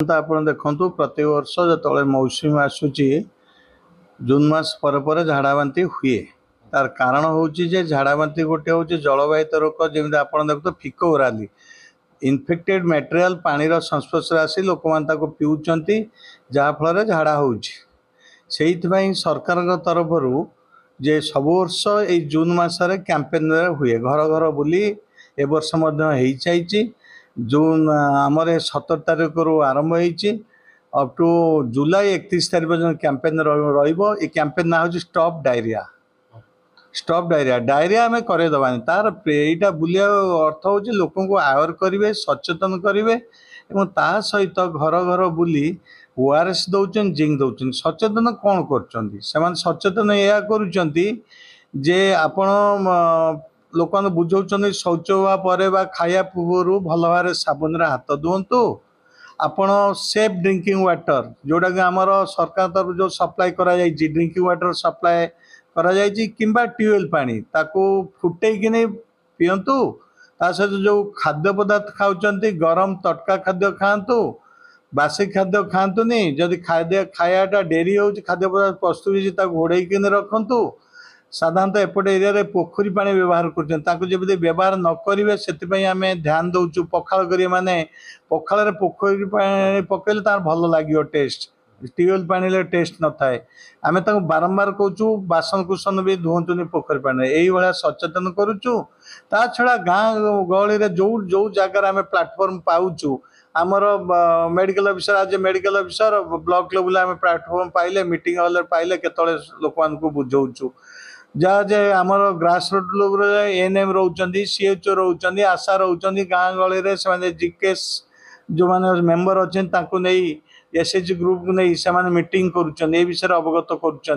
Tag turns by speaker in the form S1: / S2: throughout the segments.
S1: तो आप देखु प्रत्येक वर्ष जो मौसुमी आसूची जून मास पर झाड़ा बांती हुए तार कारण हूँ झाड़ा बांती गोटे हूँ जलवाहित रोग जमी आप देखो फिको ओराली इनफेक्टेड मटेरियल पानी संस्पर्श आसी लोक मैंने पीऊँच जहाँफल झाड़ा हो सरकार तरफ जे सब वर्ष ये जून मसरे कैंपेन हुए घर घर बुली ए वर्ष जून आमर 17 तारीख रू आरंभ हो अप टू जुलाई 31 तारीख पर्यटन कैंपेन रही कैंपेन ना हूँ स्टॉप डायरिया डायरिया आम करदेवानी तार यहाँ बुलिया अर्थ हूँ लोक आवर करेंगे सचेतन करेंगे सहित घर घर बुली ओआरएस दौरान जिंक दौरान सचेतन कौन कर सचेतन या जे आपण लोक बुझाऊँ शौच हवा पर खाया पूर्व भल भाव साबुन हाथ धुंतु आपण सेफ ड्रिंकिंग वाटर जोटा कि आमर सरकार तरफ जो सप्लाई करा ड्रिंकिंग वाटर सप्लाई करा किंबा ट्यूबवेल पानी ताको फुटे कि पींतु ता सहित जो खाद्य पदार्थ खाऊँच गरम तटका खाद्य खातु बासी खाद्य खातुनि जदि खाद्य खायाटा डेरी हो खाद्य पदार्थ प्रस्तुत घोड़े रखु साधारणतः एपट एरिया पोखरी पानी व्यवहार कर व्यवहार न करेंगे से आम ध्यान दौचु पखाल करेंगे माने पखाल पोखरी पानी पकड़े तार भल लगे टेस्ट ट्यूबवेल पानी टेस्ट न थाए आम बारंबार कहूँ बासन कुसन भी धुंतुनि पोखरी पानी यही सचेतन करुचु ता छड़ा गाँ गहली जो जो जगार आम प्लाटफर्म पाऊँ आमर मेडिकल ऑफिसर आज मेडिकल ऑफिसर ब्लॉक लेवल आम प्लाटफर्म पाइले मीटिंग हॉल पाइले केतले लोक मानक बुझाऊँ जहाँ जे आमर ग्रास रूट लेवल एएनएम रोचंदी सीएचओ रोचंदी आशा रोचंदी गाँ गहली से जीकेएस जो माने मेंबर अच्छे नहीं एसएचजी ग्रुप को नहीं से मीटिंग करुँच विषय अवगत करुँच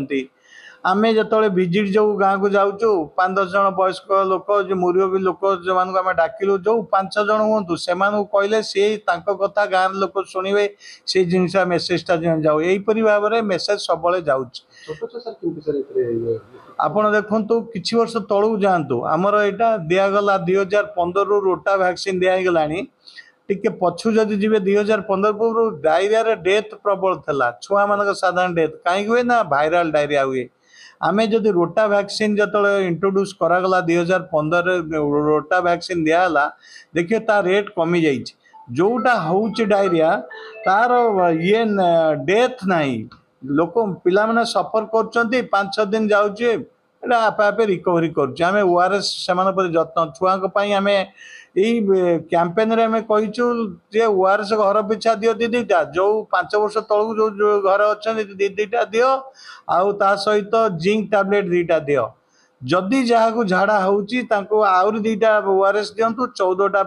S1: आम जो विजिट जो गाँव को जाऊँ 5-10 जन वयस्क लोक जो मुरबी लोक जो मानक आम डाकिलु जो 5 जन हूँ से कहले सी कथा गाँव लोक शुणे से जिनसा मेसेजटा जाऊ यहीपरि भाव में मेसेज सब जाऊँ आपण देखु किसी वर्ष तलू जातु आमर यहाँ दिगला 2015 रु रोटा वैक्सीन दिगला टिके पछु जदि जी 2015 पूर्व डायरिया डेथ प्रबल था छुआ मान साधारण डेथ कहीं हुए ना भाइराल डायरिया हुए आम जदि रोटा वैक्सीन जो इंट्रोड्यूस करागला 2015 रोटा वैक्सीन दिहला देखिए ता रेट कमी जाइए जोटा हूँ डायरिया तार ये डेथ नहीं लोक पिला माने सफर कर 5-6 दिन जाऊे आप आप रिकवरी करें ओआरएस से जत्न छुआ आम यही कैंपेन रे हमें कहीचु ओआरएस घर पिछा दियो दीटा जो 5 वर्ष तलू जो घर अच्छा दीटा दियो आउ ता सहित जिंक टैबलेट 2टा दियो जदि जहाँ को झाड़ा हो आउरी 2टा ओआरएस दिंतु 14टा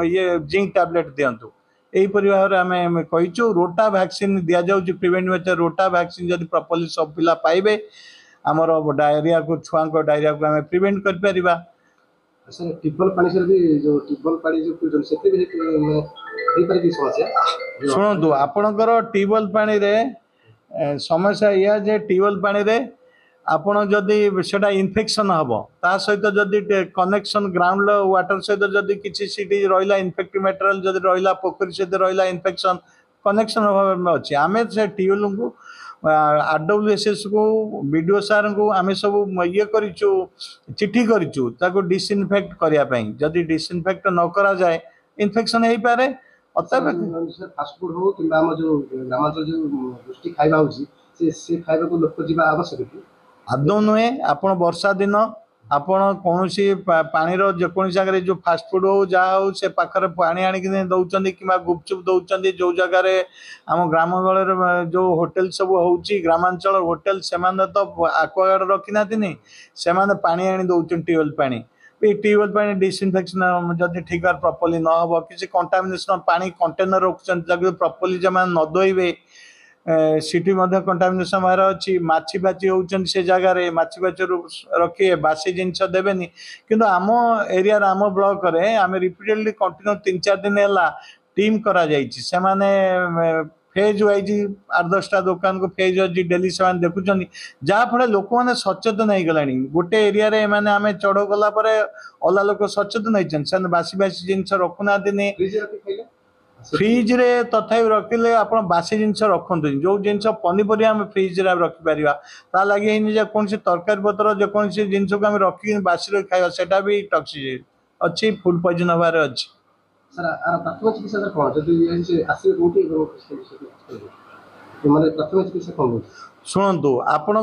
S1: ये जिंक टैबलेट दिंतु यहीपरि भाव में आम कहीचु रोटा वैक्सीन दि जाऊँ प्रिवेंट रोटा वैक्सीन जब प्रॉपर्ली सब पिला पाइबे आमर डायरिया को छुआ डायरिया को आम प्रिवेंट कर परिबा।
S2: सर टिबल पानी सर भी जो टिबल पानी जो पीछन सेते भी हे पर की समस्या
S1: सुनंतु आपणकर टिबल पानी रे समस्या या जे टिबल पानी रे आपण जदि सेटा इन्फेक्शन हम ता सहित जदि कनेक्शन ग्राउंड वाटर सहित जदि किसी सीटी रहिला इन्फेक्टिव मटेरियल जदि रहिला पोखरी सहित रहिला इन्फेक्शन कनेक्शन अच्छे आम से टिबल को आरडब्ल्यूएसएस को बीडीओ सार को आम सब ये करूँ चिठी करूँ डिसइनफेक्ट करने जदि डिसइनफेक्ट न करा जाए इन्फेक्शन हो पारे
S2: फास्ट फूड हो कि जो ग्रामांचल जो गोष्ठी खाଇବା होची से खाଇବା को लोक जीवा आवश्यक
S1: आदौ नुहे आप वर्षा दिन आपण कौन पानीर जेको जगह जो फास्ट फूड हो जहाँ हो से पाखर पानी आणिक दौरान कि गुपचुप दौरान जो जगार आम ग्राम गहल जो होटेल सब हो ग्रामांचल होटेल से तो आक्वागार्ड रखी ना से पानी आनी दौरान ट्यूबवेल पानी ट्यूबवेल पानी डिसइनफेक्शन जब ठीक भाव प्रॉपर्ली न हो किसी कंटामिनेशन पानी कंटेनर रखुच्च प्रॉपर्ली जो न धोइबे सीटी कंटामिनेशन बाहर अच्छी माछी बाची होती से जगार माछी बाची रखिए बासी जिनस देवेनि किंतु आम एरिया आम ब्लॉक रे आम रिपीटेडली कंटिन्यू 3-4 दिन है टीम करा से फेज वाइज 8-10टा दुकान को फेज वाइज डेली से देखुं जहाँफल लोक मैंने सचेतन हो गला गोटे एरिया रे माने आम चढ़ गला अलग लोक सचेतन होती बासी बासी जिनस रखुना फ्रिज रे तथापि रखिले आपण बासी जिनस रखते जो जिनस पनीपरिया आम फ्रिज रे रखिपर ता लगे कौन तरकारी पत्र जेकोसी जिनस को आम रखिक बासी रखी खाଇବା सेटा भी टॉक्सिक अच्छी फूड पॉइजन हबार अच्छी
S2: सर आर प्राथमिक चिकित्सा सर कौन जब से आसवे कोटी माने प्राथमिक चिकित्सा कौन होची
S1: शुणु आपण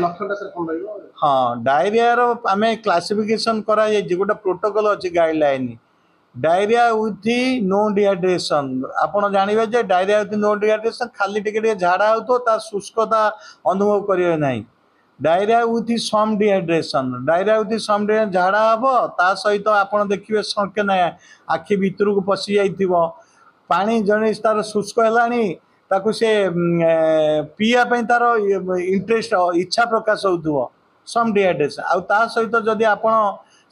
S2: लक्षणटा सर कौन रहिबो
S1: हाँ डायरिया रो आम क्लासिफिकेशन करा गोटे प्रोटोकॉल अच्छी guideline diarrhoea with no dehydration आपण जानवे जे डायरिया विथ नो डिहाइड्रेशन खाली टिके झाड़ा हो शुष्कता अनुभव करेंगे ना diarrhoea with some dehydration diarrhoea with some झाड़ा हम ता सहित आप देखिए संके ना आखि भितर को पशि जा पानी जड़े तार शुष्क है ताकू से पीवाई तार इंटरेस्ट इच्छा प्रकाश हो सम डिहाइड्रेशन आउ ता सहित जदि आपण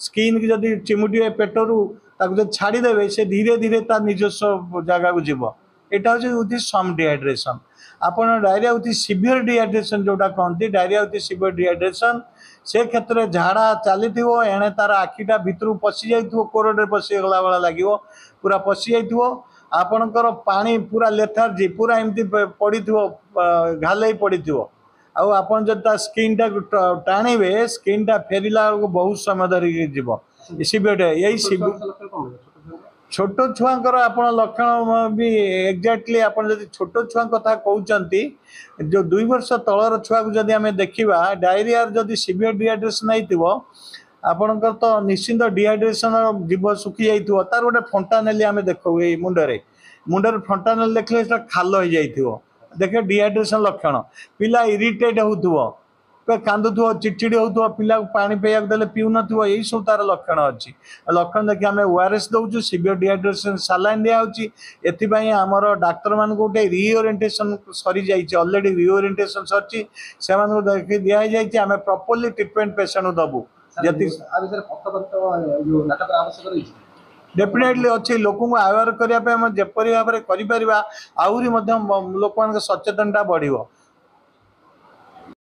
S1: स्किन की जदि चिमुटे पेटरू ताकू छाड़देवे से धीरे धीरे तार निजस्व जगह को जीव यहाँ हूँ विथ सम डिहाइड्रेशन आपन डायरिया विथ सीवियर डिहाइड्रेशन जोटा कहते डायरिया विथ सीवियर डिहाइड्रेशन से क्षेत्र में झाड़ा चली एणे तार आखिटा भितर पशि जा कोरडे पशिगला भाया लगे पूरा पशि जा आपणकर पानी पूरा लेथार्जी पूरा एमती पड़ी घाल पड़ी आप स्किन टा टाणिबे स्किन टा फेरला बहुत समय धरिक जीव सीवियर यही छोट छुआंकर आप लक्षण भी एक्जाक्टली आप छोट छुआ कथा कहते जो 2 वर्ष तलर छुआ को जब आम देखा डायरिया जदि सीवियर डिहाइड्रेशन होती आपणकर तो निश्चिंत डिहाइड्रेशन जीव सुखी जाइए तार गोटे फंटानेली आम देखो ये मुंडे फंटानेल देखले खाल हो जाइए देखे डिहाइड्रेशन लक्षण पिला इरिटेट हो कांदुव चिड़चिड़ी हो पिला पानी पीया देले पीऊ न यही सब तार लक्षण अच्छी लक्षण देखिए आम ओआरएस दौचु सीवियर डिहाइड्रेशन सालाइन दिखाई आमर डाक्तर मान गोटे रिओरिएंटेशन सरी जाइए ऑलरेडी रिओरिएंटेशन सरी से देखिए दिखाई आम प्रॉपर्ली ट्रीटमेंट पेशेंट को दबू डेफिनेटली अच्छी लोक अवेयर करने जपरी भाव में करें आहरी लोक सचेतनता बढ़